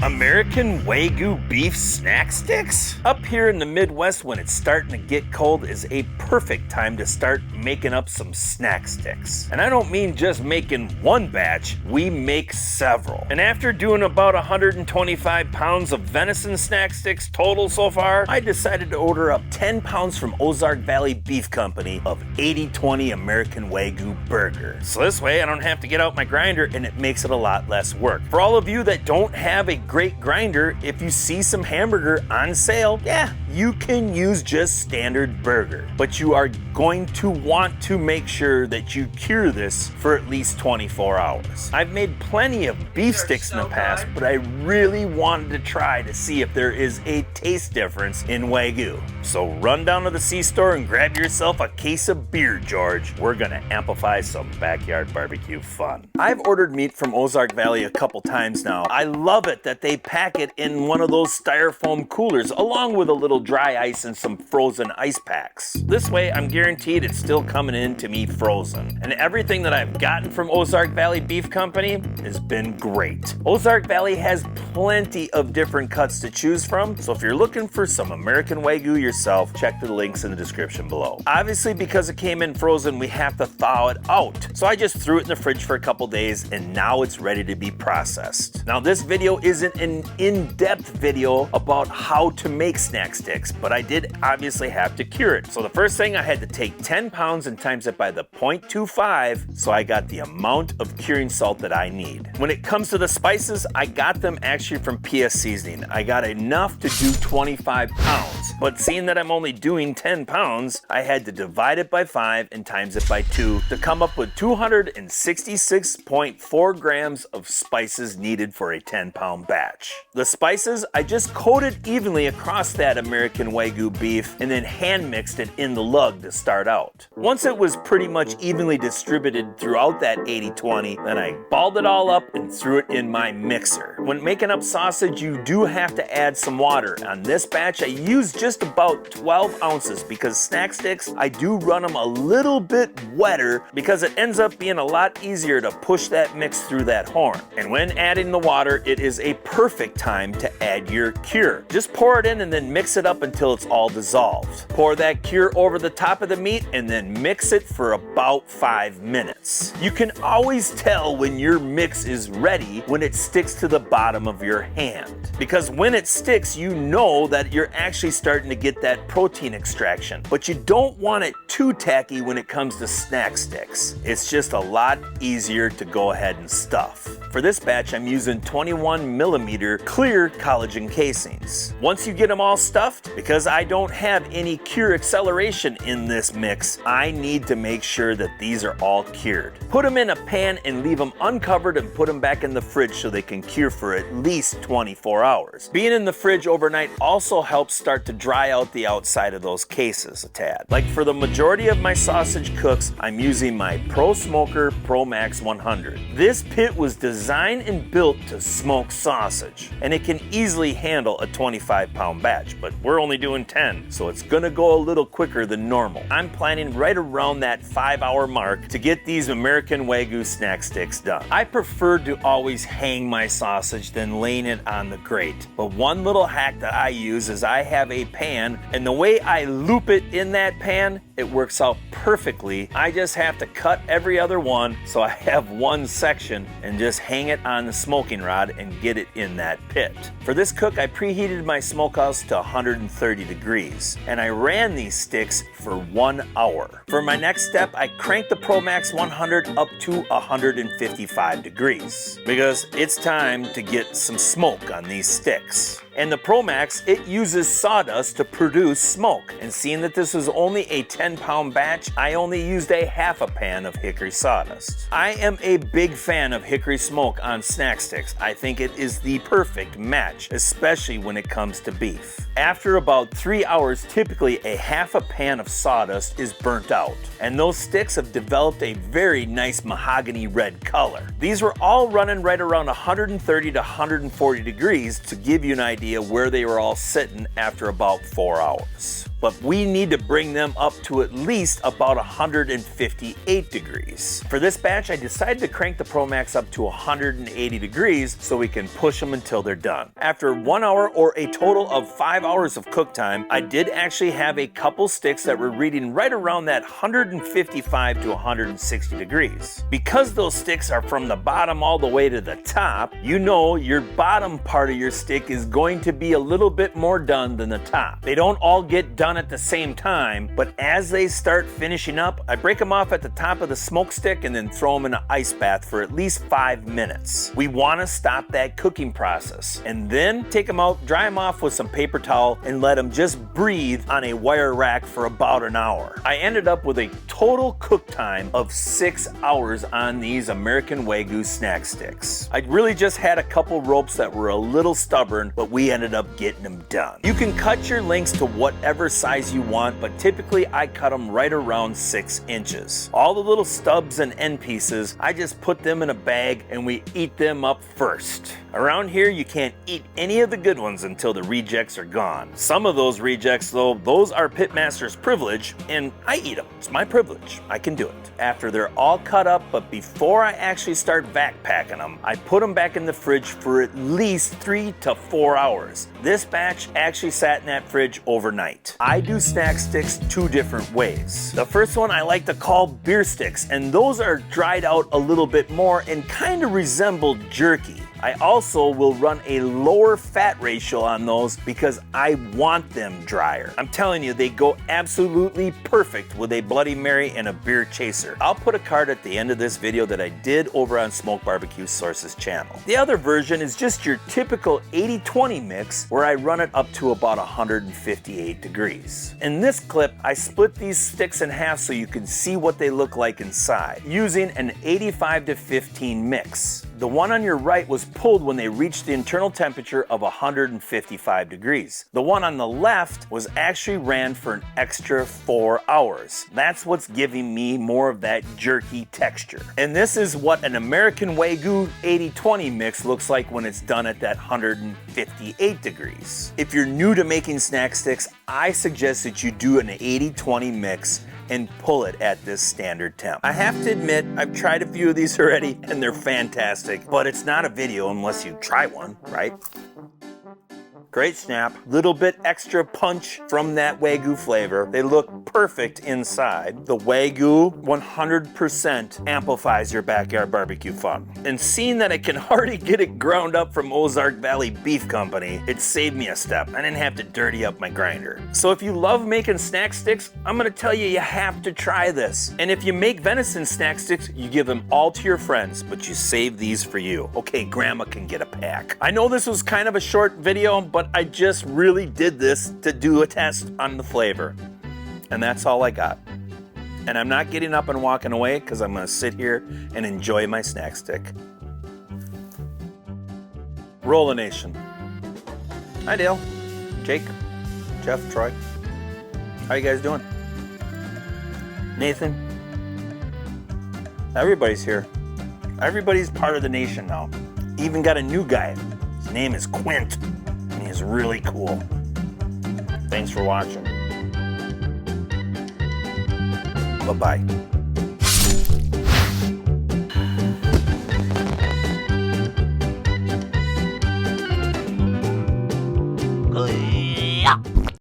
American Wagyu beef snack sticks? Up here in the Midwest, when it's starting to get cold, is a perfect time to start making up some snack sticks. And I don't mean just making one batch, we make several. And after doing about 125 pounds of venison snack sticks total so far, I decided to order up 10 pounds from Ozark Valley Beef Company of 80/20 American Wagyu burger. So this way I don't have to get out my grinder and it makes it a lot less work. For all of you that don't have a great grinder, if you see some hamburger on sale, yeah, you can use just standard burger. But you are going to want to make sure that you cure this for at least 24 hours. I've made plenty of beef sticks in the past, but I really wanted to try to see if there is a taste difference in Wagyu. So run down to the C-store and grab yourself a case of beer, George. We're gonna amplify some backyard barbecue fun. I've ordered meat from Ozark Valley a couple times now. I love it that they pack it in one of those styrofoam coolers along with a little dry ice and some frozen ice packs. This way I'm guaranteed it's still coming in to me frozen. And everything that I've gotten from Ozark Valley Beef Company has been great. Ozark Valley has plenty of different cuts to choose from, so if you're looking for some American Wagyu yourself, check the links in the description below. Obviously, because it came in frozen, we have to thaw it out. So I just threw it in the fridge for a couple days and now it's ready to be processed. Now this video isn't an in-depth video about how to make snack sticks, but I did obviously have to cure it. So the first thing, I had to take 10 pounds and times it by the 0.25, so I got the amount of curing salt that I need. When it comes to the spices, I got them actually from PS Seasoning. I got enough to do 25 pounds, but seeing that I'm only doing 10 pounds, I had to divide it by 5 and times it by 2 to come up with 266.4 grams of spices needed for a 10-pound batch. The spices, I just coated evenly across that American Wagyu beef and then hand mixed it in the lug to start out. Once it was pretty much evenly distributed throughout that 80/20, then I balled it all up and threw it in my mixer. When making up sausage, you do have to add some water. On this batch, I used just about 12 ounces because snack sticks, I do run them a little bit wetter because it ends up being a lot easier to push that mix through that horn. And when adding the water, it is a perfect time to add your cure. Just pour it in and then mix it up until it's all dissolved. Pour that cure over the top of the meat and then mix it for about 5 minutes. You can always tell when your mix is ready when it sticks to the bottom of your hand. Because when it sticks, you know that you're actually starting to get that protein extraction. But you don't want it too tacky when it comes to snack sticks. It's just a lot easier to go ahead and stuff. For this batch, I'm using 21mm clear collagen casings. Once you get them all stuffed, because I don't have any cure acceleration in this mix, I need to make sure that these are all cured. Put them in a pan and leave them uncovered and put them back in the fridge so they can cure for at least 24 hours. Being in the fridge overnight also helps start to dry out the outside of those cases a tad. Like for the majority of my sausage cooks, I'm using my Pro Smoker Pro Max 100. This pit was designed and built to smoke sausage, and it can easily handle a 25-pound batch, but we're only doing 10, so it's gonna go a little quicker than normal. I'm planning right around that 5-hour mark to get these American Wagyu snack sticks done. I prefer to always hang my sausage than laying it on the grate, but one little hack that I use is I have a pan, and the way I loop it in that pan, it works out perfectly. I just have to cut every other one so I have one section and just hang it on the smoking rod and get it in that pit. For this cook, I preheated my smokehouse to 130 degrees and I ran these sticks for 1 hour. For my next step, I cranked the Pro Max 100 up to 155 degrees because it's time to get some smoke on these sticks. And the Pro Max, it uses sawdust to produce smoke. And seeing that this was only a 10-pound batch, I only used a half a pan of hickory sawdust. I am a big fan of hickory smoke on snack sticks. I think it is the perfect match, especially when it comes to beef. After about 3 hours, typically a half a pan of sawdust is burnt out. And those sticks have developed a very nice mahogany red color. These were all running right around 130 to 140 degrees to give you an idea where they were all sitting after about 4 hours. but we need to bring them up to at least about 158 degrees. For this batch, I decided to crank the Pro Max up to 180 degrees so we can push them until they're done. After 1 hour or a total of 5 hours of cook time, I did actually have a couple sticks that were reading right around that 155 to 160 degrees. Because those sticks are from the bottom all the way to the top, you know your bottom part of your stick is going to be a little bit more done than the top. They don't all get done at the same time, but as they start finishing up, I break them off at the top of the smoke stick and then throw them in an ice bath for at least 5 minutes. We want to stop that cooking process and then take them out, dry them off with some paper towel, and let them just breathe on a wire rack for about an hour. I ended up with a total cook time of 6 hours on these American Wagyu snack sticks. I really just had a couple ropes that were a little stubborn, but we ended up getting them done. You can cut your links to whatever size you want, but typically I cut them right around 6 inches. All the little stubs and end pieces, I just put them in a bag and we eat them up first. Around here, you can't eat any of the good ones until the rejects are gone. Some of those rejects, though, those are pitmaster's privilege, and I eat them. It's my privilege. I can do it. After they're all cut up, but before I actually start vac packing them, I put them back in the fridge for at least 3 to 4 hours. This batch actually sat in that fridge overnight. I do snack sticks 2 different ways. The first one I like to call beer sticks, and those are dried out a little bit more and kind of resemble jerky. I also will run a lower fat ratio on those because I want them drier. I'm telling you, they go absolutely perfect with a Bloody Mary and a beer chaser. I'll put a card at the end of this video that I did over on Smoke Barbecue Sources channel. The other version is just your typical 80-20 mix where I run it up to about 158 degrees. In this clip, I split these sticks in half so you can see what they look like inside, using an 85-15 mix. The one on your right was pulled when they reached the internal temperature of 155 degrees. The one on the left was actually ran for an extra 4 hours. That's what's giving me more of that jerky texture. And this is what an American Wagyu 80-20 mix looks like when it's done at that 158 degrees. If you're new to making snack sticks, I suggest that you do an 80-20 mix and pull it at this standard temp. I have to admit, I've tried a few of these already and they're fantastic, but it's not a video unless you try one, right? Great snap, little bit extra punch from that Wagyu flavor. They look perfect inside. The Wagyu 100% amplifies your backyard barbecue fun. And seeing that I can already get it ground up from Ozark Valley Beef Company, it saved me a step. I didn't have to dirty up my grinder. So if you love making snack sticks, I'm gonna tell you, you have to try this. And if you make venison snack sticks, you give them all to your friends, but you save these for you. Okay, grandma can get a pack. I know this was kind of a short video, but I just really did this to do a test on the flavor. And that's all I got. And I'm not getting up and walking away because I'm gonna sit here and enjoy my snack stick. Rolla Nation. Hi Dale, Jake, Jeff, Troy. How you guys doing? Nathan? Everybody's here. Everybody's part of the nation now. Even got a new guy. His name is Quint. And he's really cool. Thanks for watching. Bye-bye.